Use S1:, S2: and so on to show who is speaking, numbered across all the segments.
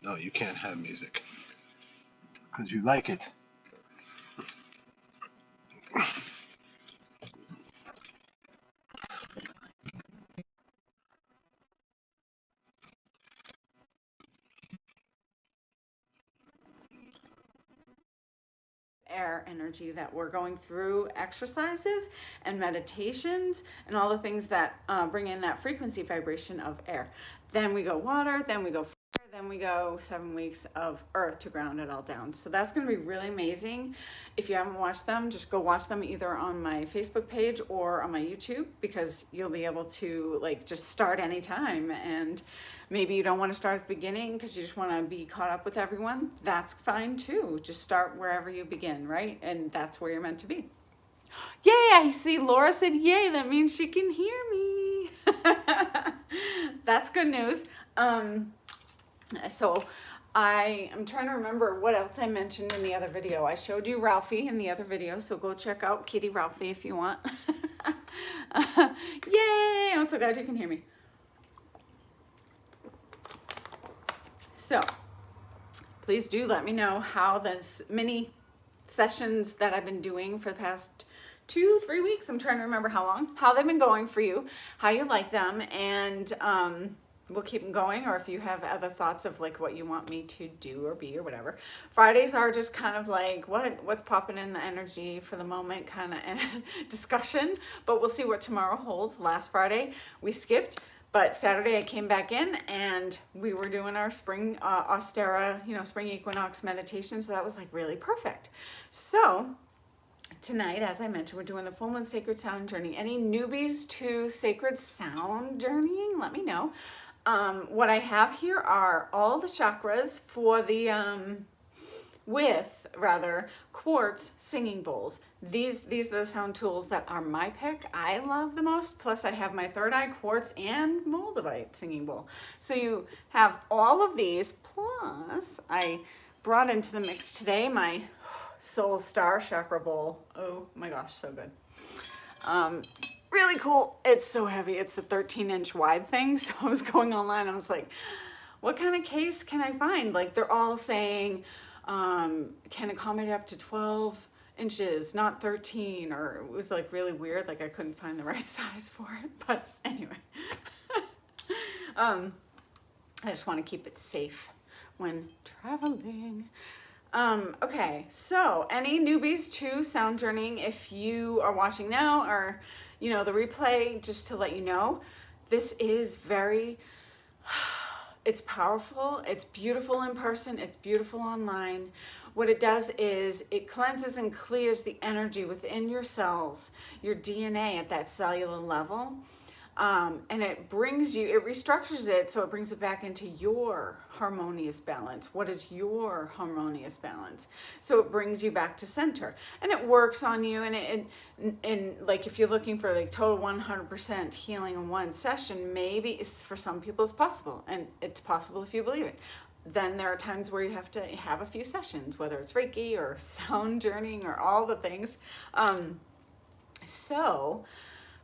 S1: No, you can't have music because you like it.
S2: Air energy that we're going through exercises and meditations and all the things that bring in that frequency vibration of air. Then we go water, then we go fire, then we go 7 weeks of earth to ground it all down. So that's going to be really amazing. If you haven't watched them, just go watch them either on my Facebook page or on my YouTube, because you'll be able to like just start anytime. And maybe you don't want to start at the beginning because you just want to be caught up with everyone. That's fine too. Just start wherever you begin, right? And that's where you're meant to be. Yay! I see Laura said yay. That means she can hear me. That's good news. So I am trying to remember what else I mentioned in the other video. I showed you Ralphie in the other video, so go check out Kitty Ralphie if you want. Yay! I'm so glad you can hear me. So please do let me know how this mini sessions that I've been doing for the past 2-3 weeks, I'm trying to remember how long, how they've been going for you, how you like them, and we'll keep them going. Or if you have other thoughts of like what you want me to do or be or whatever. Fridays are just kind of like what's popping in the energy for the moment kind of discussion, but we'll see what tomorrow holds. Last Friday we skipped, but Saturday I came back in and we were doing our spring Austera, spring equinox meditation. So that was like really perfect. So tonight, as I mentioned, we're doing the full moon sacred sound journey. Any newbies to sacred sound journeying, let me know. What I have here are all the chakras for the quartz singing bowls. These are the sound tools that are my pick. I love the most. Plus I have my third eye quartz and moldavite singing bowl. So you have all of these, plus I brought into the mix today my Soul Star chakra bowl. Oh my gosh, so good. Really cool. It's so heavy. It's a 13-inch wide thing. So I was going online. I was like, what kind of case can I find? Like they're all saying can accommodate up to 12 inches, not 13, or it was like really weird. Like I couldn't find the right size for it. But anyway, I just want to keep it safe when traveling. Okay, so any newbies to sound journeying, if you are watching now or, the replay, just to let you know, this is it's powerful, it's beautiful in person, it's beautiful online. What it does is it cleanses and clears the energy within your cells, your DNA at that cellular level. And it restructures it, so it brings it back into your harmonious balance. What is your harmonious balance? So it brings you back to center, and it works on you. And like if you're looking for like total 100% healing in one session, maybe it's for some people it's possible, and it's possible if you believe it. Then there are times where you have to have a few sessions, whether it's Reiki or sound journeying or all the things.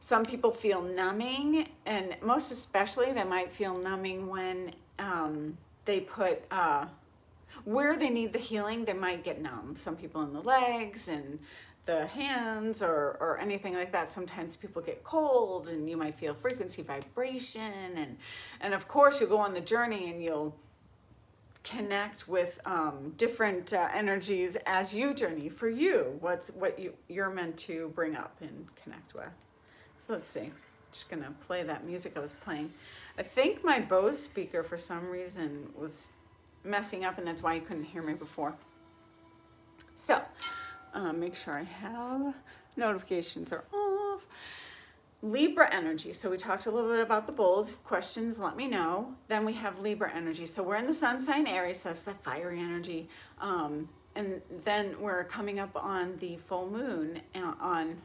S2: Some people feel numbing, and most especially they might feel numbing when they put where they need the healing, they might get numb. Some people in the legs and the hands or anything like that. Sometimes people get cold and you might feel frequency vibration, and of course you'll go on the journey and you'll connect with different energies as you journey for you. What you're meant to bring up and connect with. So let's see, just gonna play that music I was playing. I think my Bose speaker for some reason was messing up, and that's why you couldn't hear me before. So make sure I have notifications are off. Libra energy. So we talked a little bit about the bowls. Questions, let me know. Then we have Libra energy. So we're in the sun sign Aries, so that's the fiery energy. And then we're coming up on the full moon on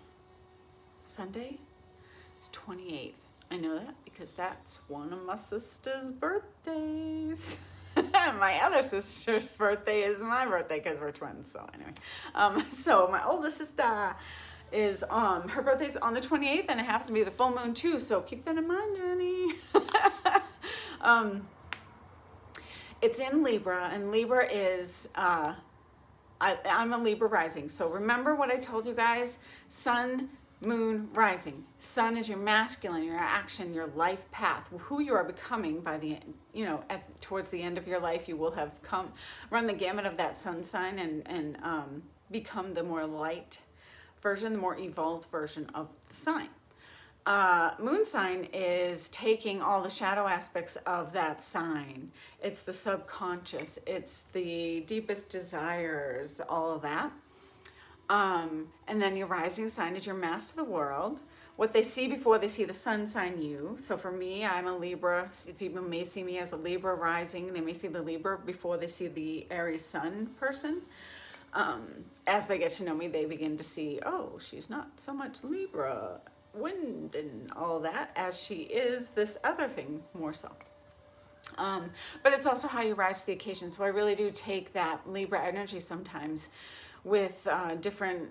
S2: Sunday. 28th. I know that because that's one of my sister's birthdays. My other sister's birthday is my birthday because we're twins. So anyway, so my oldest sister is her birthday's on the 28th, and it happens to be the full moon too. So keep that in mind, Jenny. It's in Libra, and Libra is, I'm a Libra rising. So remember what I told you guys? Sun, moon, rising. Sun is your masculine, your action, your life path, who you are becoming by the, towards the end of your life. You will have run the gamut of that sun sign and become the more light version, the more evolved version of the sign. Moon sign is taking all the shadow aspects of that sign. It's the subconscious, it's the deepest desires, all of that. And then your rising sign is your mask to the world. What they see before they see the sun sign you. So for me, I'm a Libra. People may see me as a Libra rising. They may see the Libra before they see the Aries sun person. As they get to know me, they begin to see, oh, she's not so much Libra, wind and all that, as she is this other thing more so. But it's also how you rise to the occasion. So I really do take that Libra energy sometimes with different,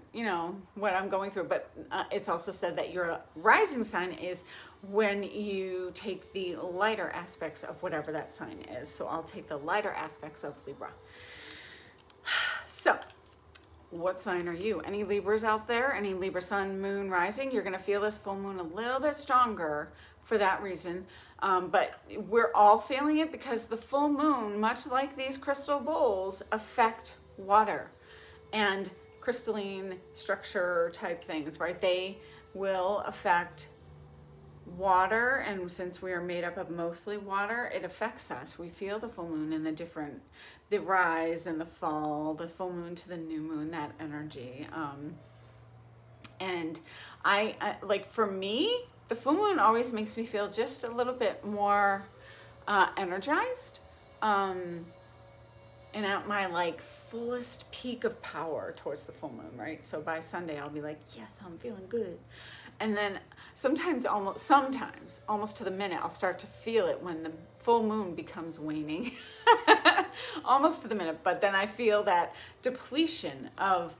S2: what I'm going through. But it's also said that your rising sign is when you take the lighter aspects of whatever that sign is. So I'll take the lighter aspects of Libra. So what sign are you? Any Libras out there? Any Libra sun, moon, rising? You're going to feel this full moon a little bit stronger for that reason. But we're all feeling it because the full moon, much like these crystal bowls, affect water and crystalline structure type things, right? They will affect water, and since we are made up of mostly water, it affects us. We feel the full moon and the rise and the fall, the full moon to the new moon, that energy. And I like, for me, the full moon always makes me feel just a little bit more energized, and at my like fullest peak of power towards the full moon, right? So by Sunday I'll be like, yes, I'm feeling good. And then sometimes almost to the minute, I'll start to feel it when the full moon becomes waning. Almost to the minute. But then I feel that depletion of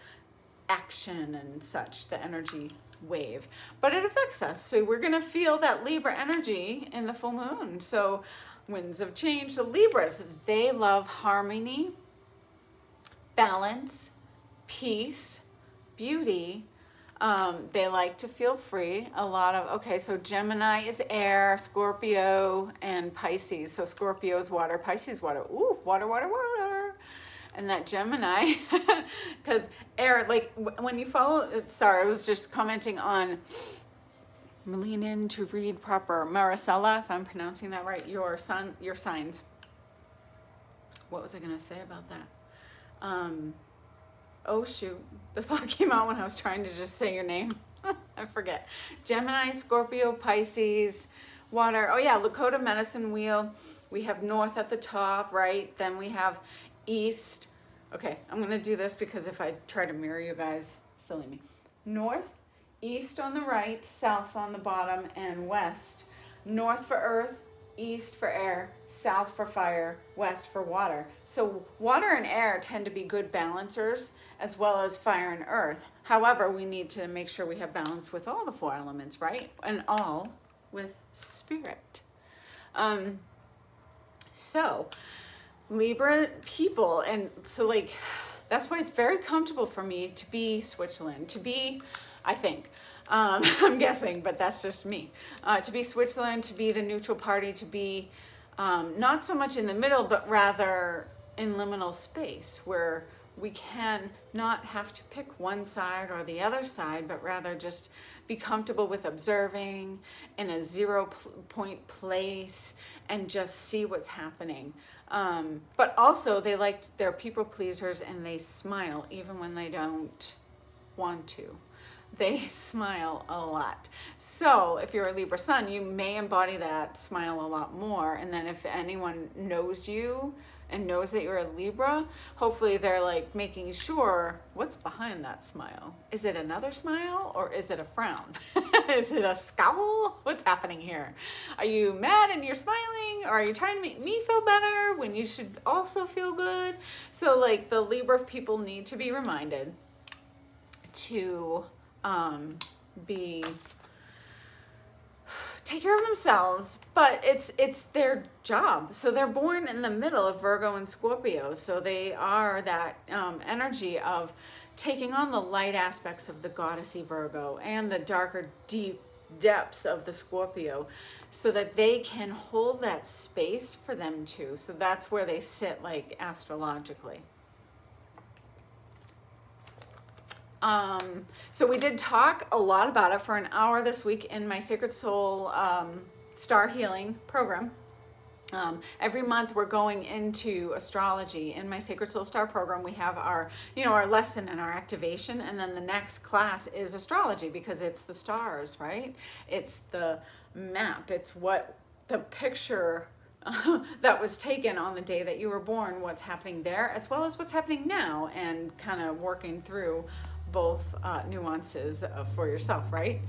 S2: action and such, the energy wave. But it affects us. So we're going to feel that Libra energy in the full moon. So winds of change. So Libras, they love harmony, balance, peace, beauty. They like to feel free. So Gemini is air, Scorpio, and Pisces. So Scorpio is water, Pisces water. Ooh, water, water, water. And that Gemini, because air, like when you follow, sorry, I was just commenting on, lean in to read proper. Maricela, if I'm pronouncing that right, your signs. What was I going to say about that? Oh shoot, this all came out when I was trying to just say your name. I forget. Gemini, Scorpio, Pisces, water. Oh yeah, Lakota medicine wheel. We have north at the top, right? Then we have east. Okay, I'm going to do this because if I try to mirror you guys, silly me. North, east on the right, south on the bottom, and west. North for earth, east for air, south for fire, west for water. So water and air tend to be good balancers, as well as fire and earth. However, we need to make sure we have balance with all the four elements, right? And all with spirit. So Libra people, and so like, that's why it's very comfortable for me to be Switzerland, to be, I think, I'm guessing, but that's just me, to be Switzerland, to be the neutral party, to be not so much in the middle, but rather in liminal space, where we can not have to pick one side or the other side, but rather just be comfortable with observing in a 0 point place and just see what's happening. But also they're people pleasers, and they smile even when they don't want to. They smile a lot. So if you're a Libra sun, you may embody that smile a lot more. And then if anyone knows you and knows that you're a Libra, hopefully they're like making sure what's behind that smile. Is it another smile, or is it a frown? Is it a scowl? What's happening here? Are you mad and you're smiling, or are you trying to make me feel better when you should also feel good? So like the Libra people need to be reminded to take care of themselves, but it's their job. So they're born in the middle of Virgo and Scorpio, so they are that energy of taking on the light aspects of the goddessy Virgo and the darker, deep depths of the Scorpio, so that they can hold that space for them too. So that's where they sit, like, astrologically. So we did talk a lot about it for an hour this week in my Sacred Soul Star Healing program. Every month we're going into astrology. In my Sacred Soul Star program, we have our, our lesson and our activation, and then the next class is astrology, because it's the stars, right? It's the map. It's what the picture that was taken on the day that you were born, what's happening there, as well as what's happening now, and kind of working through both nuances for yourself, right?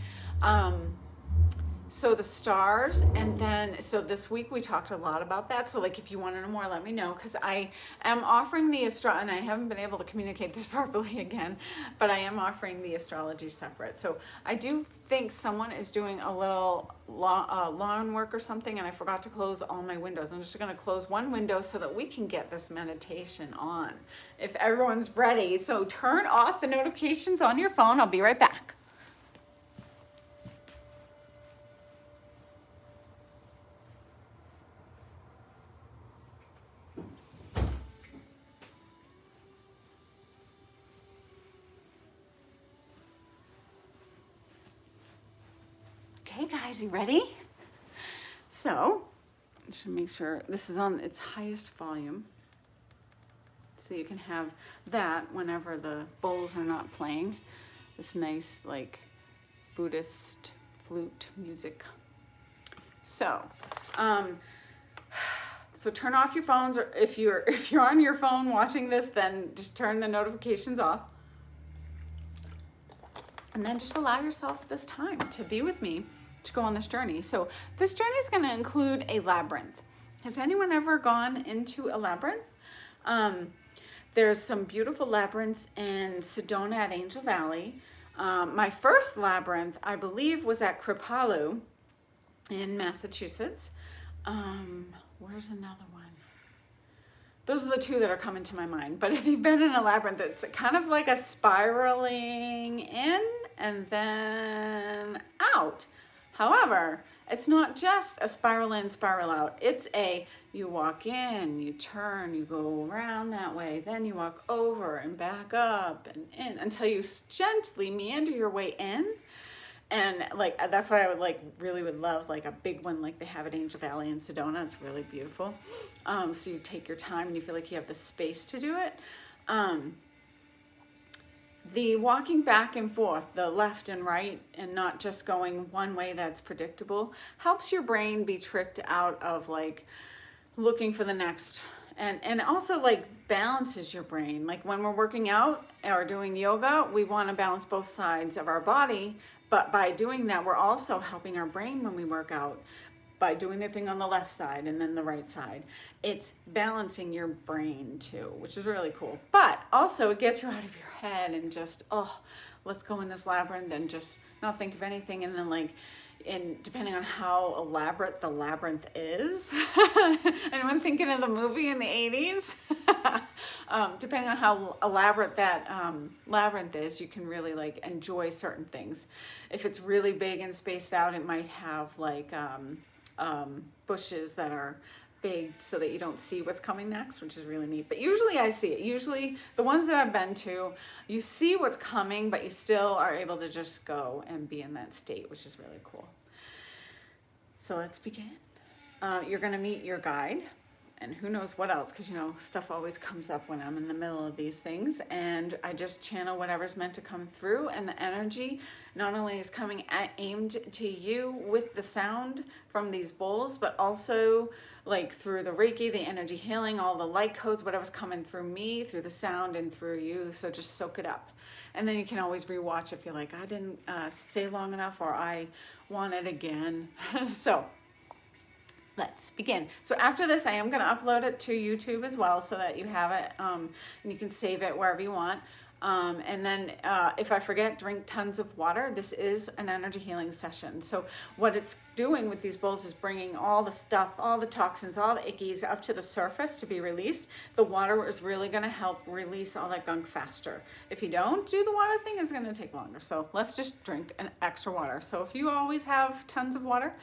S2: So the stars, and then, so this week we talked a lot about that. So, like, if you want to know more, let me know, because I am offering the and I haven't been able to communicate this properly again, but I am offering the astrology separate. So I do think someone is doing a little lawn work or something, and I forgot to close all my windows. I'm just going to close one window so that we can get this meditation on, if everyone's ready. So turn off the notifications on your phone. I'll be right back. Okay, guys, you ready? So, I should make sure this is on its highest volume, so you can have that whenever the bowls are not playing. This nice, like, Buddhist flute music. So, so turn off your phones, or if you're on your phone watching this, then just turn the notifications off. And then just allow yourself this time to be with me, to go on this journey. So this journey is going to include a labyrinth. Has anyone ever gone into a labyrinth? There's some beautiful labyrinths in Sedona at Angel Valley. My first labyrinth, I believe, was at Kripalu in Massachusetts. Where's another one? Those are the two that are coming to my mind. But if you've been in a labyrinth, it's kind of like a spiraling in and then out. However, it's not just a spiral in, spiral out. It's you walk in, you turn, you go around that way, then you walk over and back up and in until you gently meander your way in. And, like, that's why I would really would love, like, a big one like they have at Angel Valley in Sedona. It's really beautiful. So you take your time and you feel like you have the space to do it. The walking back and forth, the left and right, and not just going one way that's predictable, helps your brain be tricked out of, like, looking for the next, and also, like, balances your brain. Like, when we're working out or doing yoga, we want to balance both sides of our body, but by doing that, we're also helping our brain when we work out by doing the thing on the left side and then the right side. It's balancing your brain too, which is really cool. But also it gets you out of your head and just, let's go in this labyrinth and just not think of anything. And then, like, and depending on how elaborate the labyrinth is, anyone thinking of the movie in the 80s? Depending on how elaborate that labyrinth is, you can really, like, enjoy certain things. If it's really big and spaced out, it might have, like, bushes that are big so that you don't see what's coming next, which is really neat. But usually I see it. Usually the ones that I've been to, you see what's coming, but you still are able to just go and be in that state, which is really cool. So let's begin. You're going to meet your guide, and who knows what else, because, stuff always comes up when I'm in the middle of these things, and I just channel whatever's meant to come through, and the energy not only is coming aimed to you with the sound from these bowls, but also, like, through the Reiki, the energy healing, all the light codes, whatever's coming through me, through the sound, and through you. So just soak it up. And then you can always rewatch if you're like, I didn't stay long enough, or I want it again. So let's begin. So after this, I am going to upload it to YouTube as well, so that you have it, and you can save it wherever you want. And then if I forget, drink tons of water. This is an energy healing session. So what it's doing with these bowls is bringing all the stuff, all the toxins, all the ickies up to the surface to be released. The water is really going to help release all that gunk faster. If you don't do the water thing, it's going to take longer. So let's just drink an extra water. So if you always have tons of water,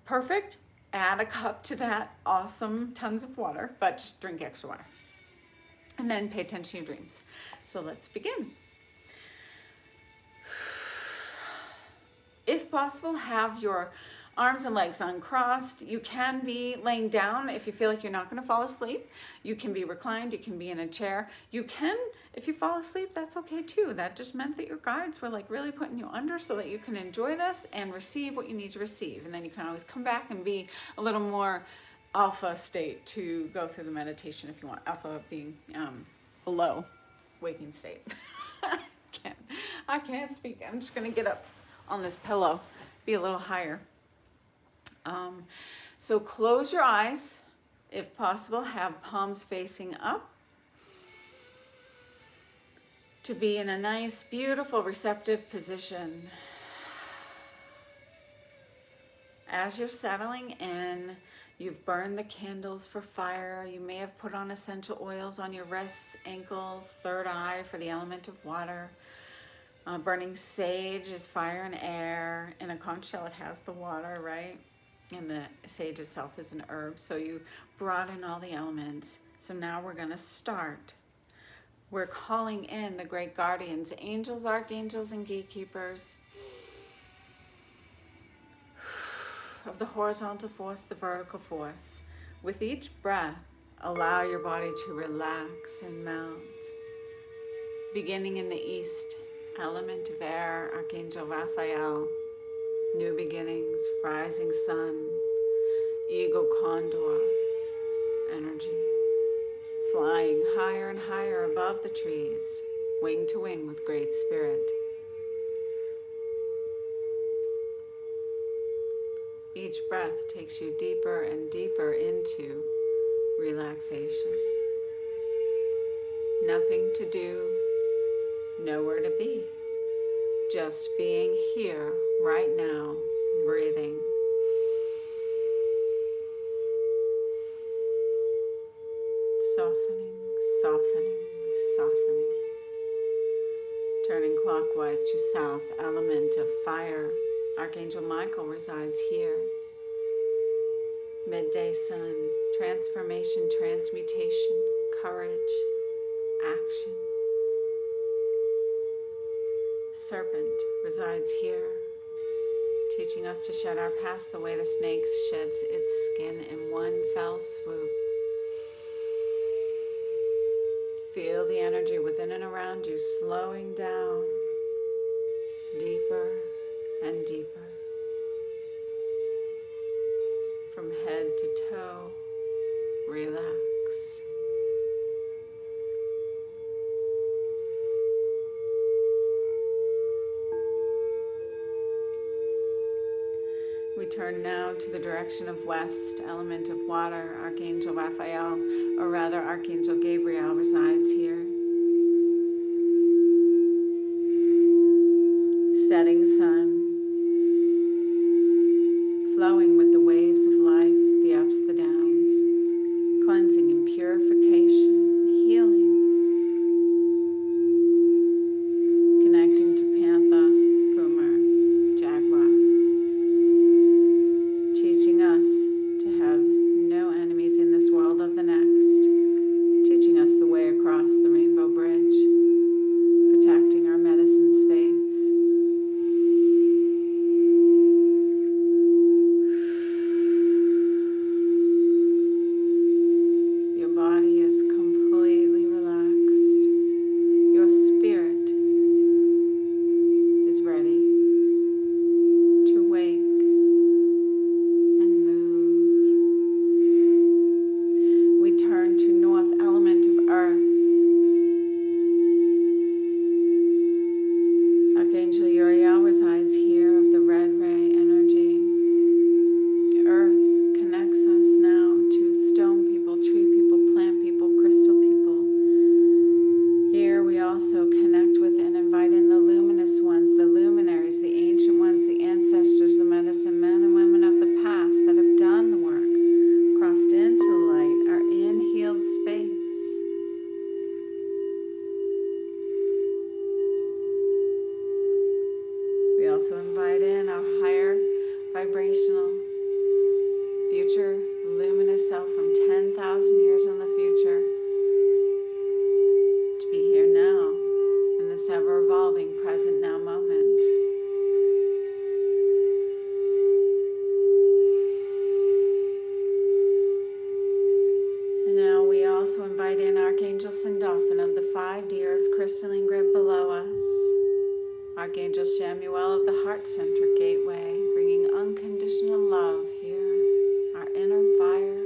S2: perfect. Add a cup to that. Awesome, tons of water, but just drink extra water. And then pay attention to your dreams. So let's begin. If possible, have your arms and legs uncrossed. You can be laying down if you feel like you're not going to fall asleep. You can be reclined. You can be in a chair. You can, if you fall asleep, that's okay too. That just meant that your guides were like really putting you under so that you can enjoy this and receive what you need to receive. And then you can always come back and be a little more alpha state to go through the meditation if you want. Alpha being a low waking state. I can't speak. I'm just going to get up on this pillow, be a little higher. So close your eyes. If possible, have palms facing up to be in a nice, beautiful, receptive position. As you're settling in, you've burned the candles for fire. You may have put on essential oils on your wrists, ankles, third eye for the element of water. Burning sage is fire and air. In a conch shell, it has the water, right? And the sage itself is an herb. So you brought in all the elements. So now we're going to start. We're calling in the great guardians, angels, archangels, and gatekeepers of the horizontal force, the vertical force. With each breath, allow your body to relax and melt. Beginning in the east, element of air, Archangel Raphael. New beginnings, rising sun, eagle condor energy. Flying higher and higher above the trees, wing to wing with great spirit. Each breath takes you deeper and deeper into relaxation. Nothing to do, nowhere to be. Just being here, right now, breathing. Softening, softening, softening. Turning clockwise to south, element of fire. Archangel Michael resides here. Midday sun, transformation, transmutation, courage, action. Serpent resides here, teaching us to shed our past the way the snake sheds its skin in one fell swoop. Feel the energy within and around you slowing down, deeper and deeper. From head to toe, relax. We turn now to the direction of west, element of water. Archangel Raphael, or rather Archangel Gabriel, resides here. Setting sun, flowing with the waves of life, the ups, the downs, cleansing and purification, healing, connecting to Panther, Puma, Jaguar, teaching us to have no enemies in this world of the next, teaching us the way across the rainbow bridge, protecting our medicine space. heart center gateway, bringing unconditional love here, our inner fire.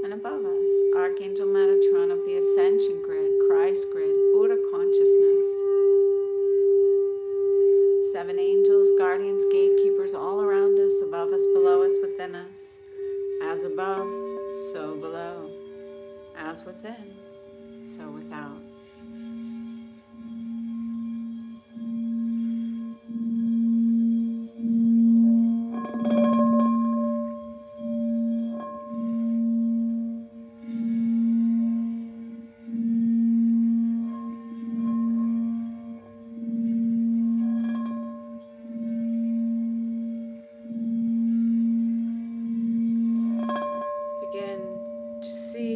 S2: And above us, Archangel Metatron of the Ascension grid, Christ grid, Buddha consciousness. 7 angels, guardians, gatekeepers all around us, above us, below us, within us. As above, so below. As within, so without.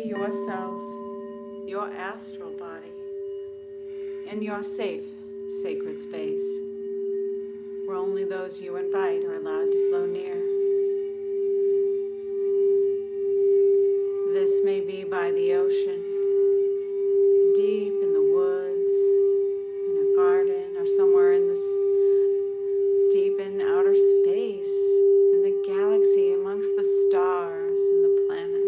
S2: Yourself, your astral body, in your safe, sacred space, where only those you invite are allowed to flow near. This may be by the ocean, deep in the woods, in a garden, or somewhere in this deep in outer space, in the galaxy, amongst the stars and the planets.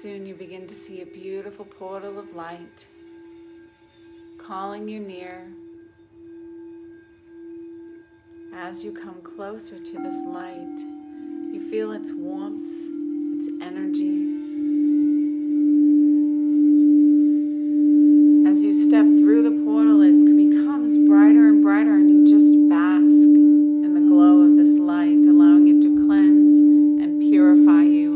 S2: Soon you begin to see a beautiful portal of light calling you near. As you come closer to this light, you feel its warmth, its energy. As you step through the portal, it becomes brighter and brighter, and you just bask in the glow of this light, allowing it to cleanse and purify you.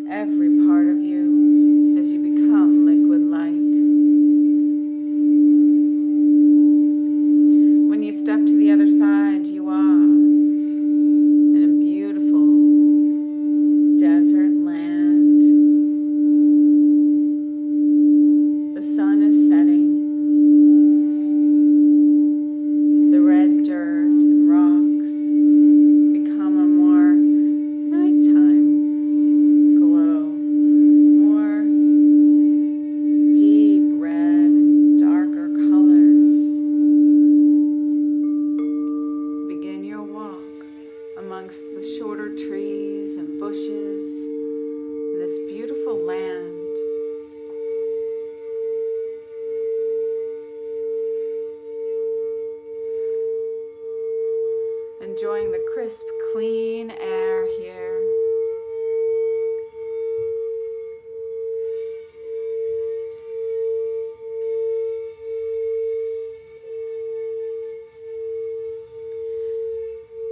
S2: Every part of you as you become liquid light. When you step to the other side, you are in a beautiful desert land. The sun is setting. The red dirt and rocks become a more nighttime glow, more deep red and darker colors. Begin your walk amongst the shorter trees and bushes in this beautiful land. Enjoying the crisp, clean air here.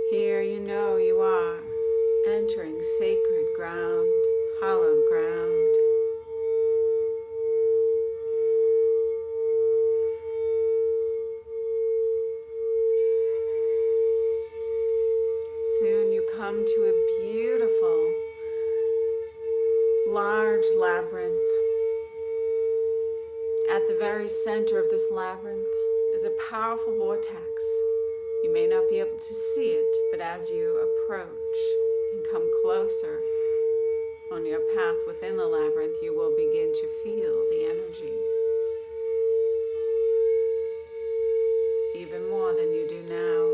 S2: Here you know you are entering sacred ground, hallowed ground. Soon you come to a beautiful, large labyrinth. At the very center of this labyrinth is a powerful vortex. You may not be able to see it, but as you approach and come closer on your path within the labyrinth, you will begin to feel the energy. Even more than you do now.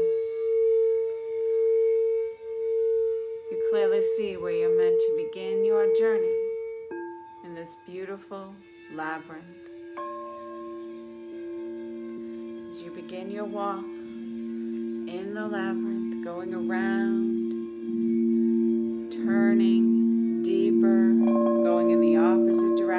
S2: You clearly see where you're meant to begin your journey in this beautiful labyrinth. As you begin your walk in the labyrinth, going around, turning deeper, going in the opposite direction.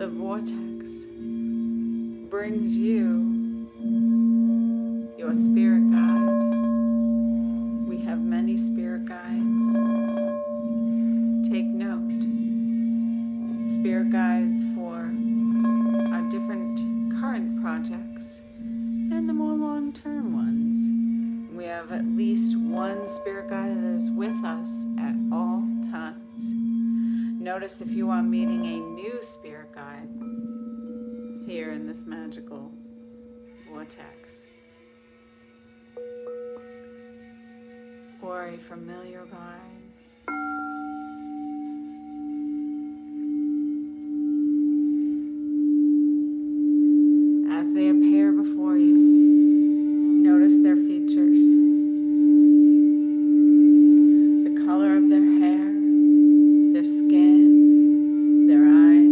S2: the vortex brings you your spirit guide. We have many spirit guides. Take note. Spirit guides for our different current projects and the more long-term ones. We have at least one spirit guide that is with us at all times. Notice if you are meeting a new spirit guide here in this magical vortex, or a familiar guide. As they appear before you, notice their features, the color of their hair, their skin, their eyes.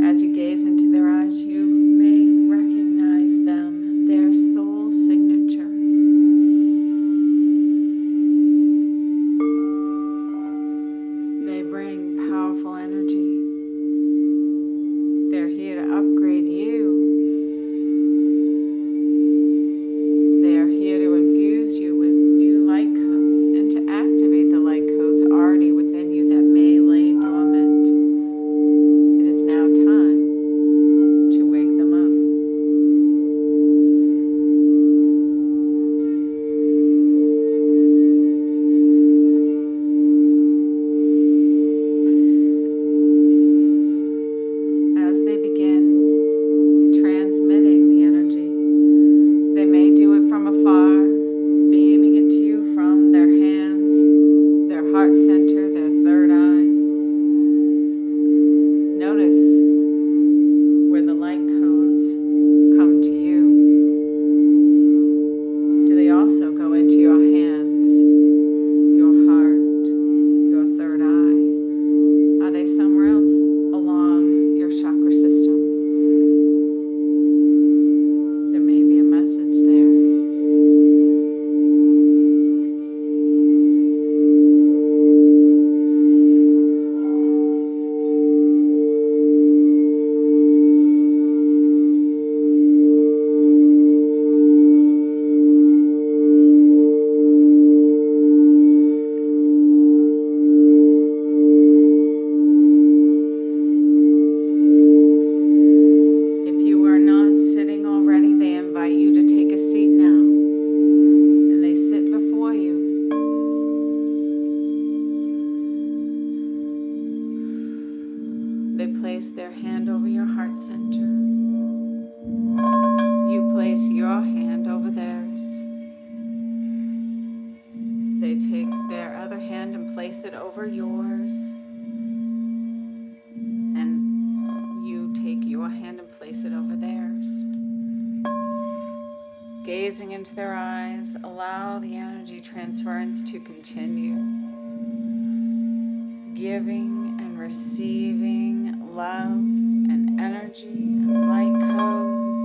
S2: As you gaze into their eyes, you may recognize them, their soul signature. They bring powerful energy. They're here to upgrade you. They are here to infuse you with new light codes and to activate the light codes already within you that may lay dormant. It is now time to wake them up. As they begin transmitting the energy, they may do it from afar, beaming it to you from their hands, their heart center, their third eye. Notice where the light codes come to you. Do they also go into your hands, your heart, your third eye? Are they somewhere else along your chakra system? There may be a message there. If you are not sitting already, they invite you to take a seat now. And they sit before you. They place their hand over your heart center. You place your hand over theirs. They take their other hand and place it over yours. And you take your hand and place it over theirs. Gazing into their eyes, allow the energy transference to continue. Giving and receiving love and energy and light codes.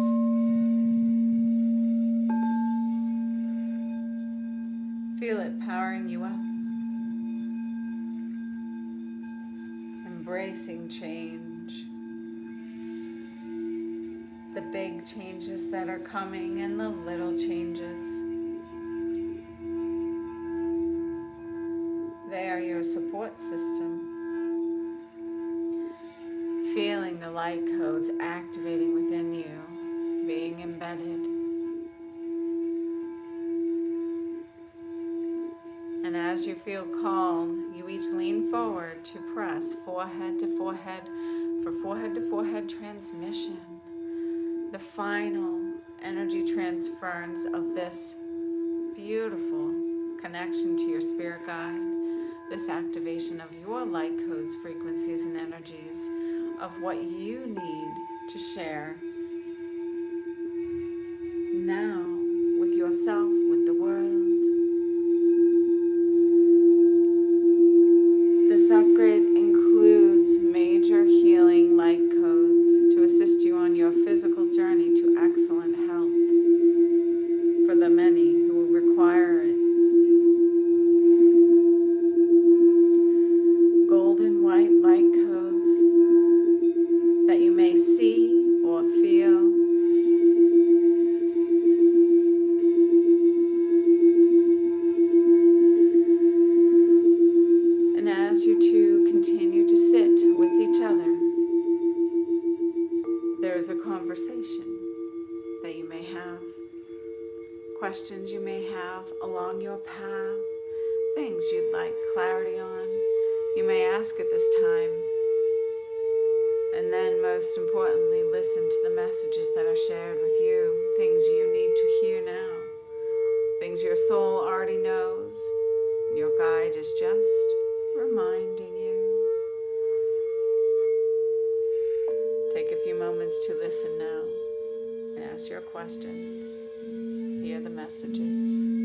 S2: Feel it powering you up. Embracing change. The big changes that are coming and the little changes. They are your support system. Feeling the light codes activating within you, being embedded. And as you feel called, you each lean forward to press forehead to forehead for forehead to forehead transmission. The final energy transference of this beautiful connection to your spirit guide, this activation of your light codes, frequencies, and energies of what you need to share now with yourself, with the world. This upgrade includes major healing light codes to assist you on your physical journey to excellent health for the many who will require it. Golden white light codes conversation that you may have, questions you may have along your path, things you'd like clarity on, you may ask at this time. And then, most importantly, listen to the messages that are shared with you, things you need to hear now, things your soul already knows, and your guide is just reminding you. Take a few moments to listen now and ask your questions. Hear the messages.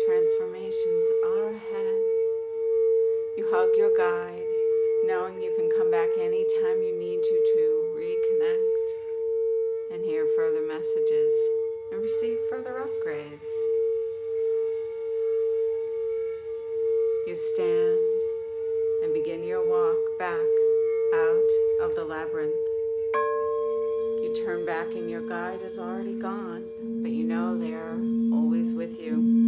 S2: Transformations are ahead. You hug your guide, knowing you can come back anytime you need to reconnect and hear further messages and receive further upgrades. You stand and begin your walk back out of the labyrinth. You turn back and your guide is already gone, but you know they are always with you.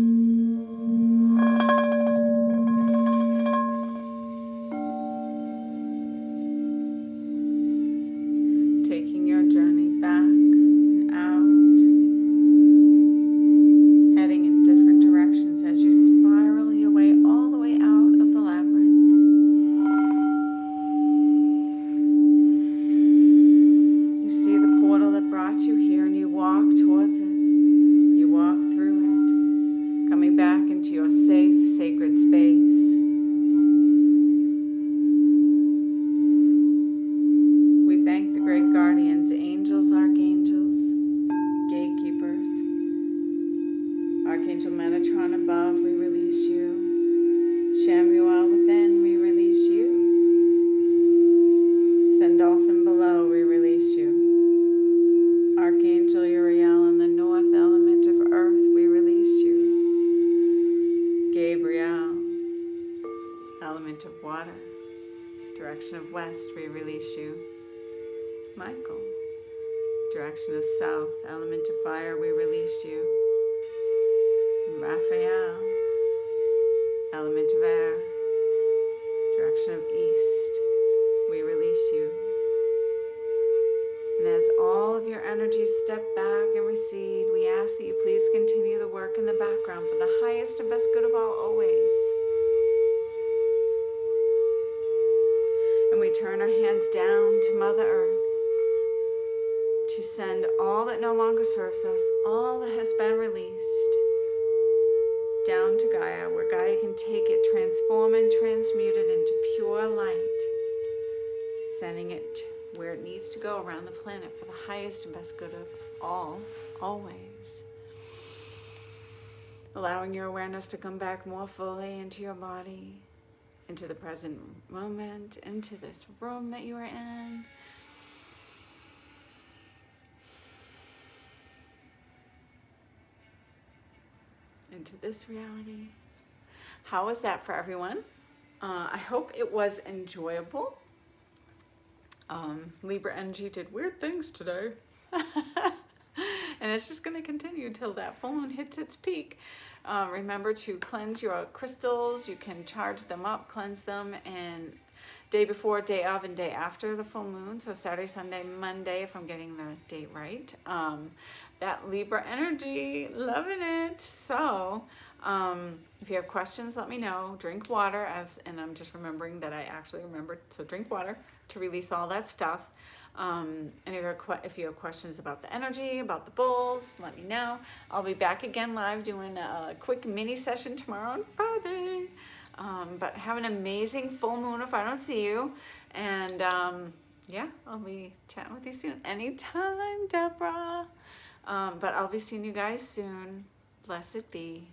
S2: Taking your journey back and out, heading in different directions as you spiral your way all the way out of the labyrinth. You see the portal that brought you here and you walk towards it. You walk through it, coming back into your safe, sacred space. We thank the great guardians, angels, archangels, gatekeepers. Archangel Metatron above, we release you. Shamuel within, we release you. Sendolphin below, we release you. Archangel Uriel in the north element of earth, we release you. Gabriel, element of water, direction of west, we release you. Michael, direction of south, element of fire, we release you. And Raphael, element of air, direction of east, we release step back and recede. We ask that you please continue the work in the background for the highest and best good of all always. And we turn our hands down to Mother Earth to send all that no longer serves us, all that has been released, down to Gaia, where Gaia can take it, transform and transmute it into pure light, sending it where it needs to go around the planet for the highest and best good of all, always. Allowing your awareness to come back more fully into your body, into the present moment, into this room that you are in. Into this reality. How was that for everyone? I hope it was enjoyable. Libra energy did weird things today. And it's just going to continue till that full moon hits its peak. Remember to cleanse your crystals. You can charge them up, cleanse them, and day before, day of, and day after the full moon. So Saturday, Sunday, Monday, if I'm getting the date right. That Libra energy, loving it. So if you have questions, let me know. Drink water, and I'm just remembering that I actually remembered. So drink water to release all that stuff. And if you have questions about the energy, about the bulls, let me know. I'll be back again live doing a quick mini session tomorrow on Friday. But have an amazing full moon if I don't see you. And yeah, I'll be chatting with you soon. Anytime, Deborah. But I'll be seeing you guys soon. Blessed be.